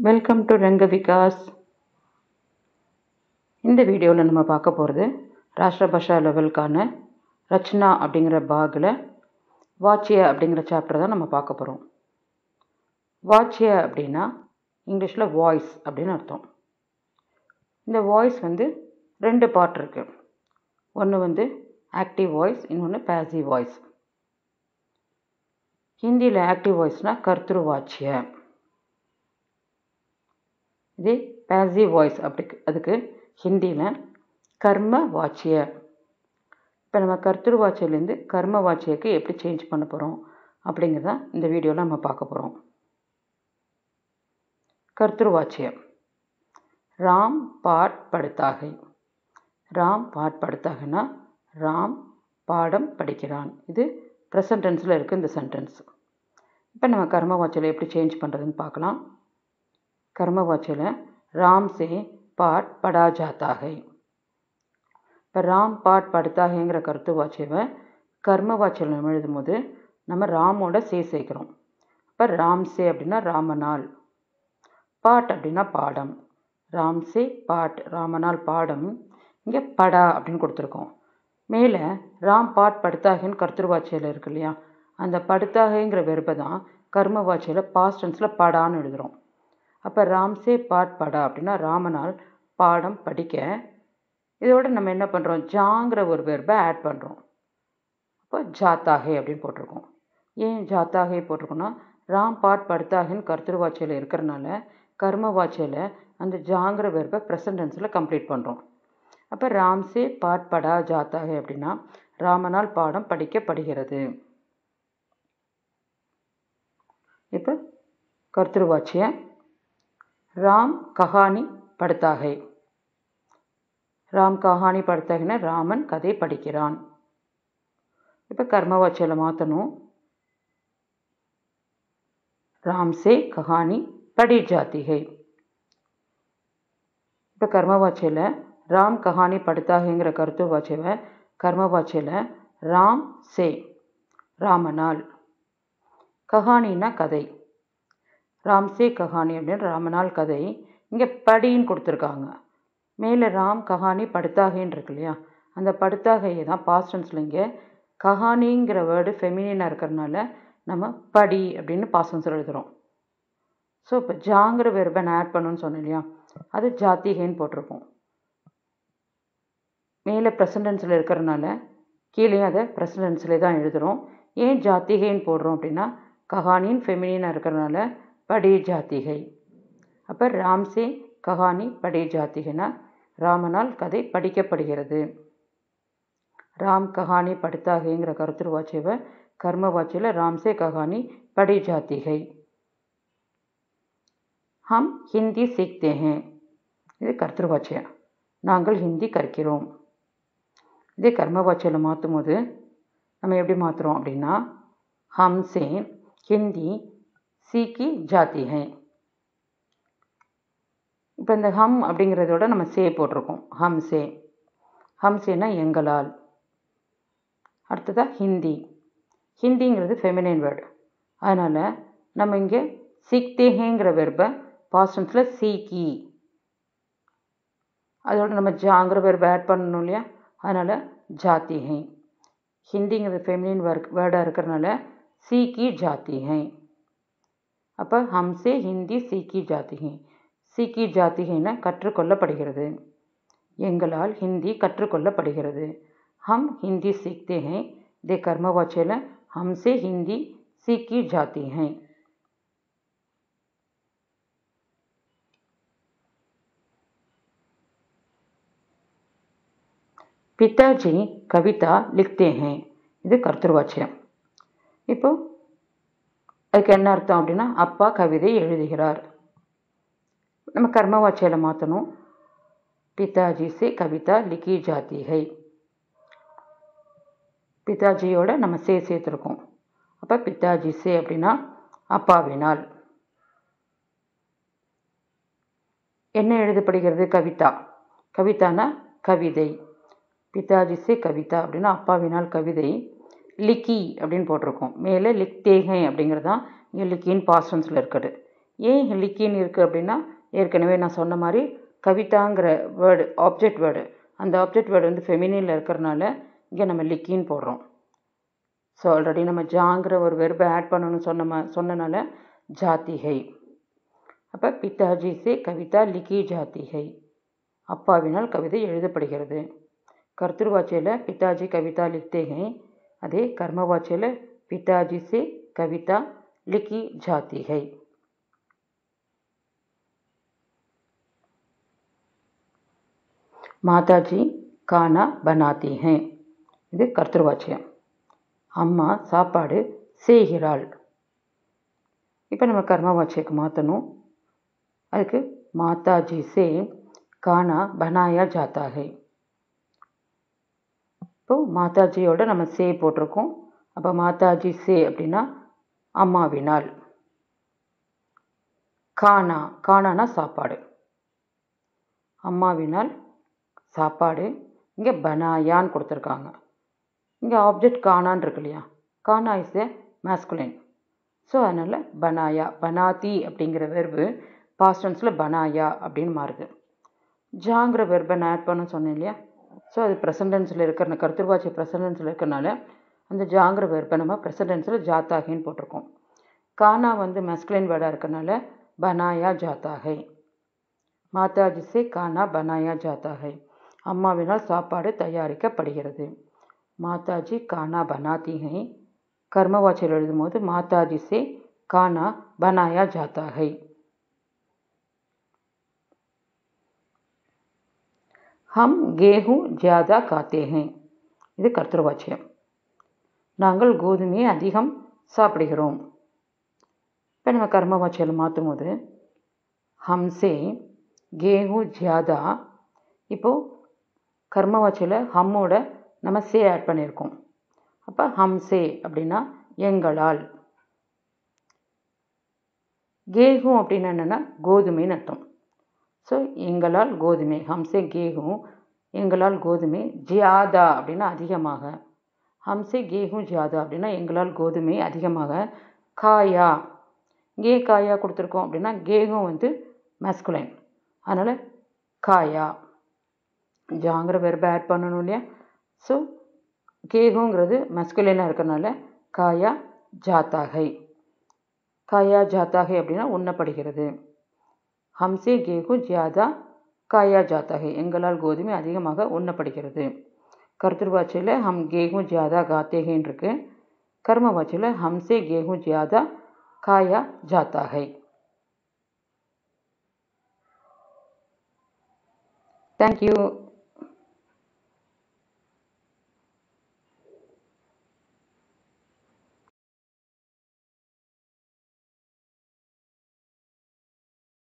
Welcome to Ranga Vikas. இந்த வீடியோவில் நம்ம பார்க்க போகிறது ராஷ்டிர பாஷா லெவலுக்கான ரச்சனா அப்படிங்கிற பாகில் வாச்சிய அப்படிங்கிற சாப்டர் தான் நம்ம பார்க்க போகிறோம். வாச்சிய அப்படின்னா இங்கிலீஷில் வாய்ஸ் அப்படின்னு அர்த்தம். இந்த வாய்ஸ் ரெண்டு பார்ட் இருக்குது. ஒன்று ஆக்டிவ் வாய்ஸ், இன்னொன்று பேசிவ் வாய்ஸ். ஹிந்தியில் ஆக்டிவ் வாய்ஸ்னால் கர்த்ரு வாச்சிய, இதே பேசிவ் வாய்ஸ் அதுக்கு ஹிந்தியில் கர்ம வாச்சிய. இப்போ நம்ம கர்த்ரு வாச்சியிலேருந்து கர்ம வாச்சியக்கு எப்படி சேஞ்ச் பண்ண போகிறோம் அப்படிங்கிறத இந்த வீடியோவில் நம்ம பார்க்க போகிறோம். கர்த்ரு வாச்சியம். ராம் பாட் படுத்தாகை. ராம் பாட் படுத்தாகைனா ராம் பாடம் படிக்கிறான். இது ப்ரெசன்ட் டென்ஸில் இருக்குது இந்த சென்டென்ஸ். இப்போ நம்ம கர்ம வாச்சியில் எப்படி சேஞ்ச் பண்ணுறதுன்னு பார்க்கலாம். கர்ம வாச்சியில் ராம் சே பாட் படா ஜாத்தாகை. இப்போ ராம் பாட் படுத்தாகைங்கிற கருத்து வாச்சியவை கர்ம வாச்சியில் நம்ம எழுதும்போது நம்ம ராமோட சேர்க்கிறோம். இப்போ ராம் சே அப்படின்னா ராமனால், பாட் அப்படின்னா பாடம். ராம் சே பாட் ராமனால் பாடம். இங்கே படா அப்படின்னு கொடுத்துருக்கோம். மேலே ராம் பாட் படுத்தாகைன்னு கர்த்திரு வாச்சியில் இருக்கு இல்லையா, அந்த படுத்தாகைங்கிற வெறுப்பை தான் கர்ம வாச்சியில் பாஸ்ட் டென்ஸில் படான்னு எழுதுகிறோம். அப்போ ராம்சே பாட் படா அப்படின்னா ராமனால் பாடம் படிக்க. இதோடு நம்ம என்ன பண்ணுறோம், ஜாங்கிற ஒரு வெர்பை ஆட் பண்ணுறோம். அப்போ ஜாத்தாகை அப்படின்னு போட்டிருக்கோம். ஏன் ஜாத்தாகை போட்டிருக்கோன்னா ராம் பாட் படுத்தாகைன்னு கர்த்திரு வாச்சியில் இருக்கிறனால கர்ம வாச்சியில் அந்த ஜாங்கிற வெர்பை ப்ரெசன்ட் டென்ஸில் கம்ப்ளீட் பண்ணுறோம். அப்போ ராம்சே பாட் படா ஜாத்தாகை அப்படின்னா ராமனால் பாடம் படிக்கப்படுகிறது. இப்போ கர்த்திரு வாச்சிய ராம் கஹானி படுத்தாகை. ராம் கஹானி படுத்தாகைன்னா ராமன் கதை படிக்கிறான். இப்போ கர்ம வாச்சியில் மாற்றணும். ராம் சே கஹானி படி ஜாத்திகை. இப்போ கர்ம வாச்சியில் ராம் கஹானி படுத்தாகைங்கிற கருத்து வாச்சியவை கர்ம வாச்சியில் ராம் சே ராமனால், கஹானின்னா கதை, ராம்சே கஹானி அப்படின்னு ராமனால் கதை. இங்கே படின்னு கொடுத்துருக்காங்க. மேலே ராம் கஹானி படுத்தாகைன்னு இருக்கு இல்லையா, அந்த படுத்தாகையை தான் பாஸ்ட் டென்ஸில் இங்கே கஹானிங்கிற வேர்டு ஃபெமினினாக இருக்கிறதுனால நம்ம படி அப்படின்னு பாஸ்ட் டென்ஸில் எழுதுகிறோம். ஸோ இப்போ ஜாங்கிற வெர்பை நான் ஆட் பண்ணணும்னு சொன்னேன் இல்லையா, அது ஜாத்திகைன்னு போட்டிருப்போம். மேலே ப்ரெசன்ட் டென்ஸில் இருக்கிறதுனால கீழேயும் அதை ப்ரெசன்ட் டென்ஸில் தான் எழுதுகிறோம். ஏன் ஜாத்திகைன்னு போடுறோம் அப்படின்னா கஹானின்னு ஃபெமினினாக இருக்கிறதுனால படி ஜாத்திகை. அப்போ ராம்சே கஹானி படி ஜாத்திகைனா ராமனால் கதை படிக்கப்படுகிறது. ராம் கஹானி படுத்தாகைங்கிற கருத்து வாச்சியவை கர்ம வாச்சியில் ராம்சே கஹானி படி ஜாத்திகை. ஹம் ஹிந்தி சீக்தே ஹேன். இது கர்த்திரு வாச்சியம், நாங்கள் ஹிந்தி கற்கிறோம். இதே கர்ம வாச்சியில் மாற்றும் போது நம்ம எப்படி மாற்றுறோம் அப்படின்னா ஹம் சே ஹிந்தி சீக்கி ஜாத்தி ஹை. இப்போ இந்த ஹம் அப்படிங்கிறதோட நம்ம சே போட்டிருக்கோம். ஹம் சே, ஹம் சேனா எங்களால். அடுத்ததாக ஹிந்தி. ஹிந்திங்கிறது ஃபெமினைன் வேர்டு, அதனால் நம்ம இங்கே சீக்தேங்கிற வெர்பை பாஸ்ட் டென்ஸில் சீக்கி, அதோட நம்ம ஜாங்கிற வெர்பை ஆட் பண்ணணும் இல்லையா, அதனால் ஜாத்தி ஹை. ஹிந்திங்கிறது ஃபெமினின் வேர்டாக இருக்கிறதுனால சீக்கி ஜாத்தி ஹை. அப்போ ஹம்சே ஹிந்தி சீக்கி ஜாத்திகை. சீக்கி ஜாத்திகைன்னா கற்றுக்கொள்ளப்படுகிறது, எங்களால் ஹிந்தி கற்றுக்கொள்ளப்படுகிறது. ஹம் ஹிந்தி சீக்தே ஹை. இதே கர்ம வாச்சியில் ஹம்சே ஹிந்தி சீக்கி ஜாத்தி ஹை. பிதாஜி கவிதா லிக்தே ஹை. இது கர்த்திரு வாச்சியம். இப்போ அதுக்கு என்ன அர்த்தம் அப்படின்னா அப்பா கவிதை எழுதுகிறார். நம்ம கர்ம வாச்சியில் மாற்றணும். பிதாஜி சே கவிதா லிக்கி ஜாத்தி ஹை. பிதாஜியோட நம்ம சேர்த்துருக்கோம். அப்போ பிதாஜி சே அப்படின்னா அப்பாவினால். என்ன எழுதப்படுகிறது, கவிதா. கவிதானா கவிதை. பிதாஜி சே கவிதா அப்படின்னா அப்பாவினால் கவிதை. லிக்கி அப்படின்னு போட்டிருக்கோம். மேலே லிக்தேகை அப்படிங்கிறது தான் இங்கே லிக்கின்னு பாஸ்ட் டென்ஸில் இருக்குது. ஏன் லிக்கின்னு இருக்குது அப்படின்னா ஏற்கனவே நான் சொன்ன மாதிரி கவிதாங்கிற வேர்டு ஆப்ஜெக்ட் வேர்டு, அந்த ஆப்ஜெக்ட் வேர்டு வந்து ஃபெமினினில் இருக்கிறனால இங்கே நம்ம லிக்கின்னு போடுறோம். ஸோ ஆல்ரெடி நம்ம ஜாங்கிற ஒரு வெர்பை ஆட் பண்ணணும்னு சொன்னனால ஜாத்திகை. அப்போ பிதாஜி சே கவிதா லிக்கி ஜாத்திகை, அப்பாவினால் கவிதை எழுதப்படுகிறது. கர்த்திருவாச்சையில் பிதாஜி கவிதா லிக்தேகை, அதே கர்மவாச்சையில் பிதாஜி சே கவிதா லிக்கி ஜாத்திகை. மாதாஜி கானா பனாத்தி ஹை, இது கர்த்திருவாச்சியம். அம்மா சாப்பாடு செய்கிறாள். இப்போ நம்ம கர்மவாச்சியக்கு மாற்றணும். அதுக்கு மாதாஜி சே கானா பனாயா ஜாத்தா ஹை. இப்போது மாதாஜியோட நம்ம சே போட்டிருக்கோம். அப்போ மாதாஜி சே அப்படின்னா அம்மாவினால். கானா, கானானா சாப்பாடு, அம்மாவினால் சாப்பாடு. இங்கே பனாயான்னு கொடுத்துருக்காங்க. இங்கே ஆப்ஜெக்ட் கானான்னு இருக்கு இல்லையா, கானா இஸ் ஏ மேஸ்குலைன். ஸோ அதனால் பனாயா, பனாத்தி அப்படிங்கிற வெர்பு பாஸ்ட் டென்ஸில் பனாயா அப்படின்னு மாறுது. ஜாங்கிற வெர்பை நான் ஆட் பண்ண சொன்னேன் இல்லையா, ஸோ அது ப்ரெசன்ட் டென்ஸில் இருக்கிற கர்த்திருவாச்சி ப்ரெசன்ட் டென்ஸில் இருக்கிறனால அந்த ஜாங்கிற வெர்பை நம்ம ப்ரெசன்ட் டென்ஸில் ஜாத்தாகின்னு போட்டிருக்கோம். கானா வந்து மேஸ்குலைன் வேர்டாக இருக்கிறனால பனாயா ஜாத்தாகை. மாதாஜி சே கானா பனாயா ஜாத்தாகை, அம்மாவினால் சாப்பாடு தயாரிக்கப்படுகிறது. மாதாஜி கானா பனாத்திகை, கர்மவாச்சையில் எழுதும்போது மாதாஜி சே கானா பனாயா ஜாத்தாகை. ஹம் கேஹூ ஜியாதா காத்தே ஹை, இது கர்த்திருவாச்சியம். நாங்கள் கோதுமையை அதிகம் சாப்பிடுகிறோம். இப்போ நம்ம கர்மவாச்சையில் மாற்றும் போது ஹம்சே கேஹூ ஜியாதா, இப்போது கர்மவாச்சையில் ஹம்மோட நம்ம சே ஆட் பண்ணியிருக்கோம். அப்போ ஹம்சே அப்படின்னா எங்களால். கேஹூ அப்படின்னா என்னென்னா கோதுமைன்னு அர்த்தம். ஸோ எங்களால் கோதுமை, ஹம்சே கேஹூ எங்களால் கோதுமை, ஜியாதா அப்படின்னா அதிகமாக, ஹம்சே கேஹூ ஜியாதா அப்படின்னா எங்களால் கோதுமை அதிகமாக, காயா, கே காயா கொடுத்துருக்கோம் அப்படின்னா கேஹூ வந்து மேஸ்குலைன், அதனால் காயா. ஜாங்கிற வெர்பை ஆட் பண்ணணும் இல்லையா, ஸோ கேஹூங்கிறது மஸ்குலைனாக இருக்கிறனால காயா ஜாத்தாகை. காயா ஜாத்தாகை அப்படின்னா உண்ணப்படுகிறது. ஹம்சே கேஹூ ஜியாதா காயா ஜாத்தாகை, எங்களால் கோதுமை அதிகமாக உண்ணப்படுகிறது. கர்த்திருவாச்சையில் ஹம் கேஹூ ஜியாதா காத்தேகின்னு இருக்கு. கர்மவாச்சையில் ஹம்சே கேஹூ ஜியாதா காயா ஜாத்தாகை. தேங்க்யூ.